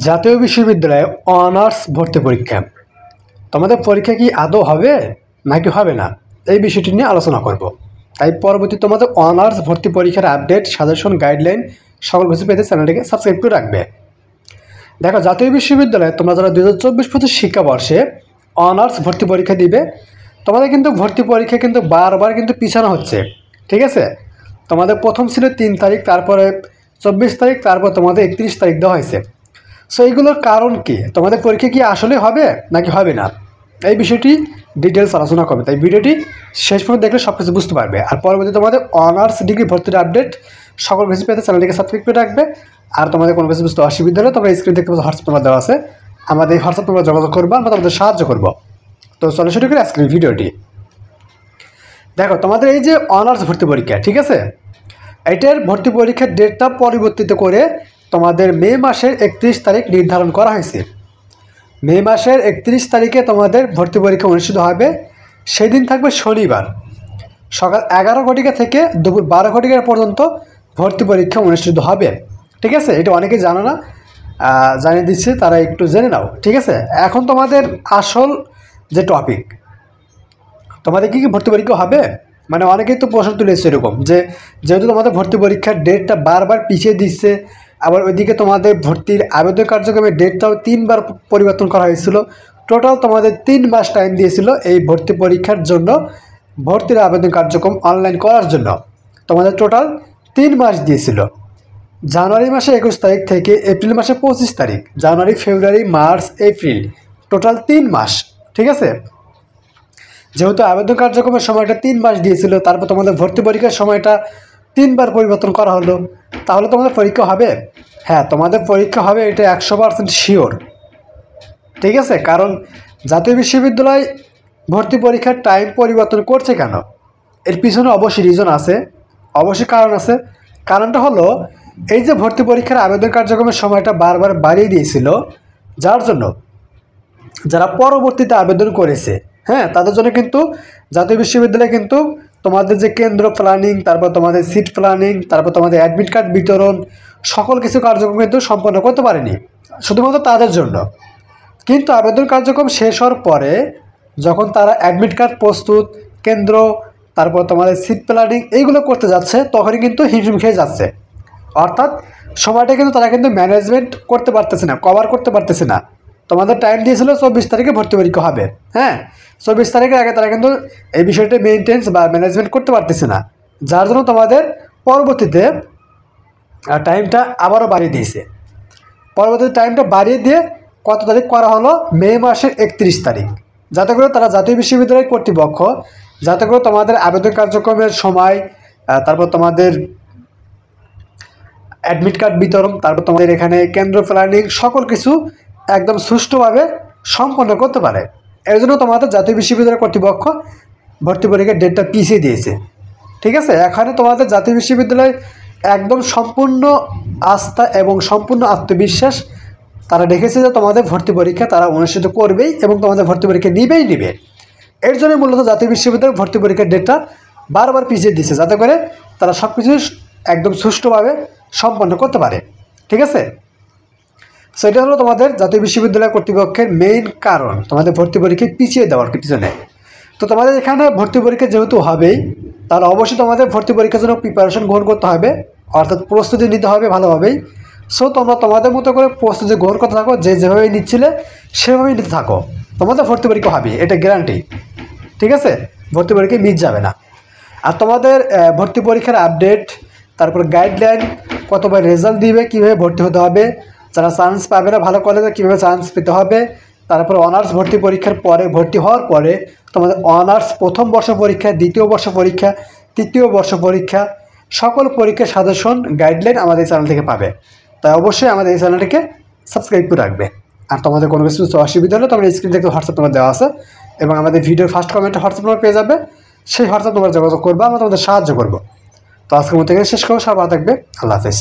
জাতীয় বিশ্ববিদ্যালয়ে অনার্স ভর্তি পরীক্ষা। তোমাদের পরীক্ষা কি আদৌ হবে নাকি হবে না, এই বিষয়টি নিয়ে আলোচনা করব। তাই পরবর্তী তোমাদের অনার্স ভর্তি পরীক্ষার আপডেট, সাজেশন, গাইডলাইন সকল কিছু পেতে চ্যানেলটিকে সাবস্ক্রাইব করে রাখবে। দেখো, জাতীয় বিশ্ববিদ্যালয়ে তোমরা যারা 2024-25 শিক্ষাবর্ষে অনার্স ভর্তি পরীক্ষা দিবে, তোমাদের কিন্তু ভর্তি পরীক্ষা কিন্তু বারবার কিন্তু পিছানো হচ্ছে। ঠিক আছে, তোমাদের প্রথম ছিল 3 তারিখ, তারপরে 24 তারিখ, তারপর তোমাদের 31 তারিখ দেওয়া হয়েছে। সো এইগুলোর কারণ কি, তোমাদের পরীক্ষা কি আসলে হবে নাকি হবে না, এই বিষয়টি ডিটেলস আলোচনা করবে। তাই ভিডিওটি শেষ পর্যন্ত দেখলে সব কিছু বুঝতে পারবে। আর পরবর্তী তোমাদের অনার্স ডিগ্রি ভর্তির আপডেট সকল কিছু পেতে চ্যানেলটিকে সাবস্ক্রাইব করে রাখবে। আর তোমাদের কোনো কিছু বুঝতে অসুবিধা হলে তোমরা স্ক্রিন দেখতে পাচ্ছ, হোয়াটসঅ্যাপ নাম্বার দেওয়া আছে, আমাদের এই হোয়াটসঅ্যাপ তোমরা যোগাযোগ করবো, আমরা তোমাদের সাহায্য করবো। তো চলো শুরু করি আজকের ভিডিওটি। দেখো, তোমাদের এই যে অনার্স ভর্তি পরীক্ষা, ঠিক আছে, এটার ভর্তি পরীক্ষার ডেটটা পরিবর্তিত করে তোমাদের মে মাসের 31 তারিখ নির্ধারণ করা হয়েছে। মে মাসের 31 তারিখে তোমাদের ভর্তি পরীক্ষা অনুষ্ঠিত হবে। সেই দিন থাকবে শনিবার, সকাল 11 ঘটিকা থেকে দুপুর 12 ঘটিকা পর্যন্ত ভর্তি পরীক্ষা অনুষ্ঠিত হবে। ঠিক আছে, এটা অনেকেই জানো না, জানিয়ে দিচ্ছি, তারা একটু জেনে নাও। ঠিক আছে, এখন তোমাদের আসল যে টপিক, তোমাদের কি ভর্তি পরীক্ষা হবে? মানে অনেকেই তো প্রশ্ন তুলেছে এরকম যে, যেহেতু তোমাদের ভর্তি পরীক্ষার ডেটটা বারবার পিছিয়ে দিচ্ছে, আবার ওইদিকে তোমাদের ভর্তির আবেদন কার্যক্রমের ডেটটাও 3 বার পরিবর্তন করা হয়েছিল। টোটাল তোমাদের 3 মাস টাইম দিয়েছিল এই ভর্তি পরীক্ষার জন্য, ভর্তির আবেদন কার্যক্রম অনলাইন করার জন্য তোমাদের টোটাল 3 মাস দিয়েছিল। জানুয়ারি মাসে 21 তারিখ থেকে এপ্রিল মাসে 25 তারিখ, জানুয়ারি, ফেব্রুয়ারি, মার্চ, এপ্রিল, টোটাল 3 মাস। ঠিক আছে, যেহেতু আবেদন কার্যক্রমের সময়টা 3 মাস দিয়েছিল, তারপর তোমাদের ভর্তি পরীক্ষার সময়টা 3 বার পরিবর্তন করা হলো, তাহলে তোমাদের পরীক্ষা হবে? হ্যাঁ, তোমাদের পরীক্ষা হবে, এটা 100% শিওর। ঠিক আছে, কারণ জাতীয় বিশ্ববিদ্যালয় ভর্তি পরীক্ষার টাইম পরিবর্তন করছে কেন, এর পিছনে অবশ্যই রিজন আছে, অবশ্যই কারণ আছে। কারণটা হলো, এই যে ভর্তি পরীক্ষার আবেদন কার্যক্রমের সময়টা বারবার বাড়িয়ে দিয়েছিল, যার জন্য যারা পরবর্তীতে আবেদন করেছে, হ্যাঁ, তাদের জন্য কিন্তু জাতীয় বিশ্ববিদ্যালয় কিন্তু তোমাদের যে কেন্দ্র প্ল্যানিং, তারপর তোমাদের সিট প্ল্যানিং, তারপর তোমাদের অ্যাডমিট কার্ড বিতরণ, সকল কিছু কার্যক্রম কিন্তু সম্পন্ন করতে পারেনি, শুধুমাত্র তাদের জন্য। কিন্তু আবেদন কার্যক্রম শেষ হওয়ার পরে যখন তারা অ্যাডমিট কার্ড প্রস্তুত, কেন্দ্র, তারপর তোমাদের সিট প্ল্যানিং এইগুলো করতে যাচ্ছে, তখনই কিন্তু হিমশিম খেয়ে যাচ্ছে। অর্থাৎ সময়টা কিন্তু তারা কিন্তু ম্যানেজমেন্ট করতে পারতেছে না, কভার করতে পারতেছে না। তোমাদের টাইম দিয়েছিল 24 তারিখে ভর্তি পরীক্ষা হবে, হ্যাঁ, 24 তারিখের আগে তারা কিন্তু এই বিষয়টা মেনটেন্স বা ম্যানেজমেন্ট করতে পারতেছে না, যার জন্য তোমাদের পরবর্তীতে টাইমটা আবারও বাড়িয়ে দিয়েছে। পরবর্তীতে টাইমটা বাড়িয়ে দিয়ে কত তারিখ করা হলো? মে মাসের 31 তারিখ, যাতে করে তারা জাতীয় বিশ্ববিদ্যালয় কর্তৃপক্ষ, যাতে করে তোমাদের আবেদন কার্যক্রমের সময়, তারপর তোমাদের অ্যাডমিট কার্ড বিতরণ, তারপর তোমাদের এখানে কেন্দ্র প্ল্যানিং, সকল কিছু একদম সুষ্ঠুভাবে সম্পন্ন করতে পারে। এর জন্য তোমাদের জাতীয় বিশ্ববিদ্যালয় কর্তৃপক্ষ ভর্তি পরীক্ষার ডেটটা পিছিয়ে দিয়েছে। ঠিক আছে, এখানে তোমাদের জাতীয় বিশ্ববিদ্যালয় একদম সম্পূর্ণ আস্থা এবং সম্পূর্ণ আত্মবিশ্বাস তারা রেখেছে যে তোমাদের ভর্তি পরীক্ষা তারা অনুষ্ঠিত করবেই এবং তোমাদের ভর্তি পরীক্ষা নিবে। এর জন্য মূলত জাতীয় বিশ্ববিদ্যালয় ভর্তি পরীক্ষার ডেটটা বারবার পিছিয়ে দিচ্ছে, যাতে করে তারা সব কিছু একদম সুষ্ঠুভাবে সম্পন্ন করতে পারে। ঠিক আছে, সো এটা হলো তোমাদের জাতীয় বিশ্ববিদ্যালয় কর্তৃপক্ষের মেইন কারণ তোমাদের ভর্তি পরীক্ষা পিছিয়ে দেওয়ার পিছনে। তো তোমাদের এখানে ভর্তি পরীক্ষা যেহেতু হবেই, তাহলে অবশ্যই তোমাদের ভর্তি পরীক্ষার জন্য প্রিপারেশন গ্রহণ করতে হবে, অর্থাৎ প্রস্তুতি নিতে হবে ভালোভাবেই। সো তোমরা তোমাদের মতো করে প্রস্তুতি গ্রহণ করতে থাকো, যেভাবে নিচ্ছিলে সেভাবেই নিতে থাকো, তোমাদের ভর্তি পরীক্ষা হবে, এটা গ্যারান্টি। ঠিক আছে, ভর্তি পরীক্ষা মিস যাবে না। আর তোমাদের ভর্তি পরীক্ষার আপডেট, তারপর গাইডলাইন, কতবার রেজাল্ট দিবে, কীভাবে ভর্তি হতে হবে, যারা চান্স পাবে না ভালো কলেজে কীভাবে চান্স পেতে হবে, তারপর অনার্স ভর্তি পরীক্ষার পরে, ভর্তি হওয়ার পরে তোমাদের অনার্স প্রথম বর্ষ পরীক্ষা, দ্বিতীয় বর্ষ পরীক্ষা, তৃতীয় বর্ষ পরীক্ষা, সকল পরীক্ষার সাজেশন, গাইডলাইন আমাদের এই চ্যানেল থেকে পাবে। তাই অবশ্যই আমাদের এই চ্যানেলটিকে সাবস্ক্রাইব করে রাখবে। আর তোমাদের কোনো কিছু অসুবিধা হলে তোমরা স্ক্রিন থেকে হোয়াটসঅ্যাপ নম্বর দেওয়া আছে, এবং আমাদের ভিডিওর ফার্স্ট কমেন্টে হোয়াটসঅ্যাপ নম্বর পেয়ে যাবে, সেই হোয়াটসঅ্যাপ নম্বর যোগাযোগ করবো, আমরা তোমাদের সাহায্য করবো। তো আজকের মতো শেষ করবো, সব ভালো থাকবে, আল্লাহ হাফেজ।